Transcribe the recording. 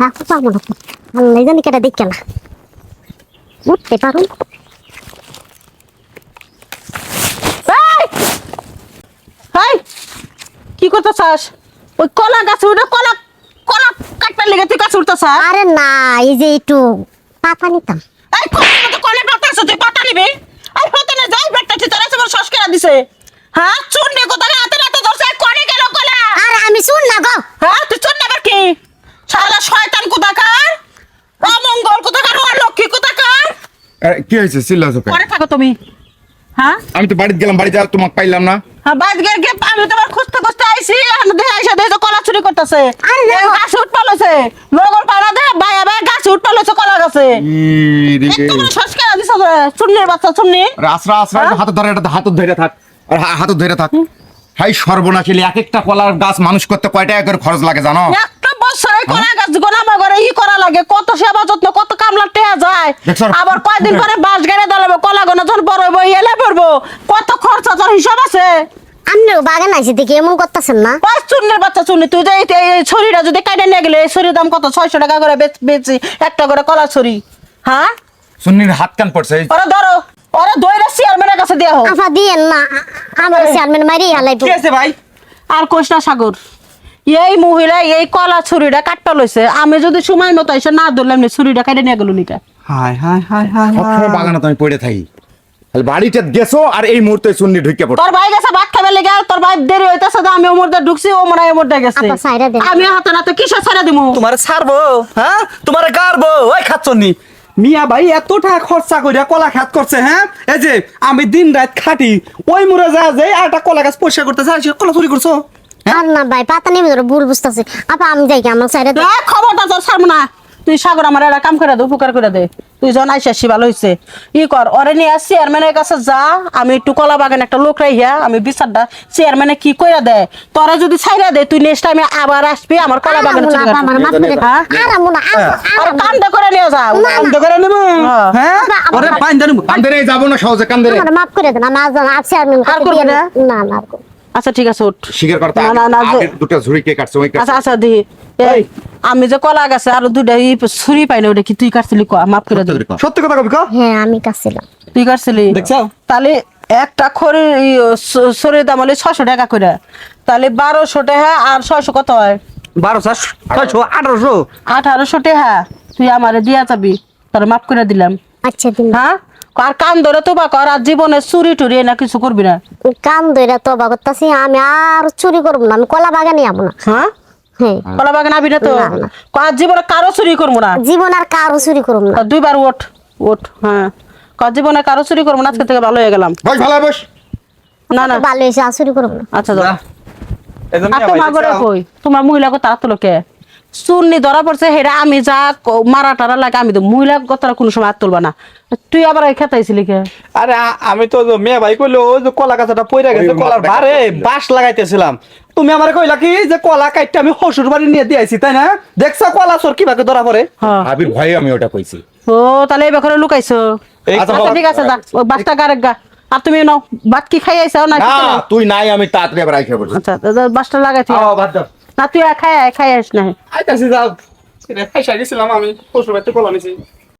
রাখতে পারবো না তো। আল্লাহ জানি কেটে দেখে না উঠতে পারুন। হাই কি করতেছাস? ওই কলা গাছ ওটা কলা কলা কাটবার লেগে তুই গাছ উঠতেছাস? আরে না, এই যে একটু পাতা নিতাম। এই কলা কাটতেছ তুই পাতা নিবি? আর হতে না যাই বেটা তুই তোরা সব শস করে দিছে। হ্যাঁ চুন্নি কোথায় হাতে হাতে ধরছে কোনে গেল কলা? আর আমি শুন না গো। হ্যাঁ তুই চুন আবার কি? শালা শয়তান কোথাকার, অমঙ্গল কোথাকার, অলক্ষী কোথাকার। কি হয়েছে চিল্লাছো কেন? পরে থাকো তুমি। হ্যাঁ আমি তো বাড়িতে গেলাম, বাড়িতে আর তোমাকে পাইলাম না। হ্যাঁ বাইরে গিয়ে আমি তোমার খুঁজতে খুঁজতে আইছি, আমি দেখে আইসা দেখে কলা চুরি করতেছে। আরে দেখো। গাছ উঠ পালছে লগর পাড়া দে ভাইয়া ভাই গাছ উঠ পালছে কলা গাছে। একটু করে শ্বাস কেন দিছ রে চুন্নির বাচ্চা চুন্নি। আশ্রা আশ্রা হাত ধরে হাত ধরে থাক, আর হাত ধরে থাক। হাই সর্বনাশী, এক একটা কলার গাছ মানুষ করতে কয় টাকা করে খরচ লাগে জানো? একটা বছরে কলা গাছ গোনামা করে ই করা লাগে, কত সেবা যত্ন কত কামলা টেয়া যায়। দেখছো? আবার কয়দিন পরে বাঁশ গাড়ে দাঁড়াবো কলা গোনা যখন বড় হইব এলে পড়বো, কত খরচা তোর হিসাব আছে? আপনিও বাগান আইসি দেখি এমন করতেছেন না। বাস চুন্নির বাচ্চা চুন্নি, তুই যে এই ছড়িটা যদি কাটে নিয়ে গেলে এই ছড়ির দাম কত? 600 টাকা করে বেচি একটা করে কলা ছড়ি। হ্যাঁ সুন্নির হাত কান পড়ছে। ওরা ধরো, ওরা দইরা চেয়ারম্যানের কাছে দেয়া হোক। আফা দিয়েন না, আমার চেয়ারম্যান মারি হালাইবো। কি আছে ভাই? আর কোষ না সাগর, এই মহিলা এই কলা ছুরিটা কাটটা লইছে, আমি যদি সময় মতো এসে না ধরলাম না ছুরিটা কেটে নিয়ে গেল নিকা। হাই হাই হাই হাই সবসময় বাগানে তুমি পড়ে থাকি, তাহলে বাড়িতে গেছো আর এই মুহূর্তে সুন্নি ঢুকে পড়ছে। তোর ভাই গেছে ভাত খাবে লেগে, তোর ভাই দেরি হইতাছে, আমি ওর মধ্যে ঢুকছি, ও মনে হয় ওর মধ্যে গেছে। আপা সাইরা দেন। আমি হাতে নাতে কিসের ছাড়া দিমু? তোমারে ছাড়বো? হ্যাঁ তোমারে গাড়বো? ওই খাচ্ছনি মিয়া ভাই এত টাকা খরচা কইরা কলা খাত করছে। হ্যাঁ এই যে আমি দিন রাত খাটি, ওই মুরে যা যে একটা কলা গাছ পরিষ্কার করতে যাই, কলা চুরি করছো? আর না ভাই, পাতা নেবে ধরে ভুল বুঝতেছে। আপা আমি যাই কি, আমার সাইরা দেন। খবরটা তোর ছাড়বো না। তুই সাগর আমার একটা কাম করে দে, উপকার করে দে। তুই জন আইসি ভালো হয়েছে, ই কর ওরে নিয়ে চেয়ারম্যানের কাছে যা। আমি একটু কলা বাগান একটা লোক রাইয়া আমি বিচারটা চেয়ারম্যানে কি কইরা দেয়, তোরা যদি ছাইরা দে তুই নেক্সট টাইমে আবার আসবি আমার কলা বাগানে চুরি করতে। আমার মাফ করে দেন। হ্যাঁ? আর আমু না, আর কান্দে করে নিয়ে যা। বন্ধ করে নেব। হ্যাঁ ওরে বাইন্দা নেব। কান্দে রে যাবো না সহজে, কান্দে রে। আমার মাফ করে দেন। আমি আজ আর চেয়ারম্যান আর করবে না? না না আর করবো না। আচ্ছা ঠিক আছে ওঠ। স্বীকার করতে না, না, না, যে- দুটো ঝুড়ি কে কাটছে ওই কাটছে। আচ্ছা আচ্ছা দিহি এই আমি যে কলা গাছে আর দুইটা ই ছুরি পাইলে ওটা কি তুই কাটছিলি? মাফ করে দে। সত্যি কথা কবি ক। হ্যাঁ আমি কাছিলাম। তুই কাটছিলি? দেখছো? তাহলে একটা খড়ির ছুরির দাম হলে 600 টাকা করে, তাহলে 1200 টাকা আর 600 কত হয়? 1200 600 1800। 1800 টাকা তুই আমারে দিয়া যাবি, তোর মাফ করে দিলাম। আচ্ছা দিন। হ্যাঁ আর কান ধরে তো বা কর, আর জীবনে চুরি টুরি না কিছু করবি না। কান ধইরা তবা করতেছি, আমি আর চুরি করবো না। আমি কলা বাগানে যাবো না। হ্যাঁ হ্যাঁ কলা বাগান আবি না তো? না, না। আর জীবনে কারো চুরি করবো না। জীবন আর কারো চুরি করবো না। আর দুইবার ওঠ ওঠ। হ্যাঁ জীবনে কারো চুরি করবো না, আজকে থেকে ভালো হয়ে গেলাম। বস ভালো বস। না না ভালো হয়েছে, আর চুরি করবো না। আচ্ছা যাও। এজন্য আর তোমার ঘরে কই তোমার মহিলা কথা আত্মলোকে চুন্নি ধরা পড়ছে, হেরা আমি যা মারা টারা লাগে আমি তো মহিলা কথাটা কোনো সময় হাত তুলবা না। তুই আবার খেতাইছিলি কে? আরে আমি তো মেয়ে ভাই কইলো ওই যে কলা গাছটা পইরা গেছে, কলার ভারে বাঁশ লাগাইতেছিলাম। তুমি আমারে কইলা কি যে কলা কাটতে আমি শ্বশুর বাড়ি নিয়ে দিয়েছি, তাই না? দেখছো কলা চোর কিভাবে ধরা পড়ে? হ্যাঁ। আবির ভয়ে আমি ওটা কইছি। ও তাহলে এই বেখরে লুকাইছো? আচ্ছা, আচ্ছা ঠিক আছে যা, ওই বাসটা গারেক গা। আর তুমি নাও ভাত কি খাই আইসাও না? না কিছু নাই? তুই নাই, আমি তাড়াতাড়ি আবার আইসা পড়ছি। আচ্ছা বাসটা লাগাইছি। বাদ দাও। না তুই খাই আস না। আইতাছি যাও। খাইছা গেছিলাম আমি শ্বশুর বাড়িতে কলা নিছি।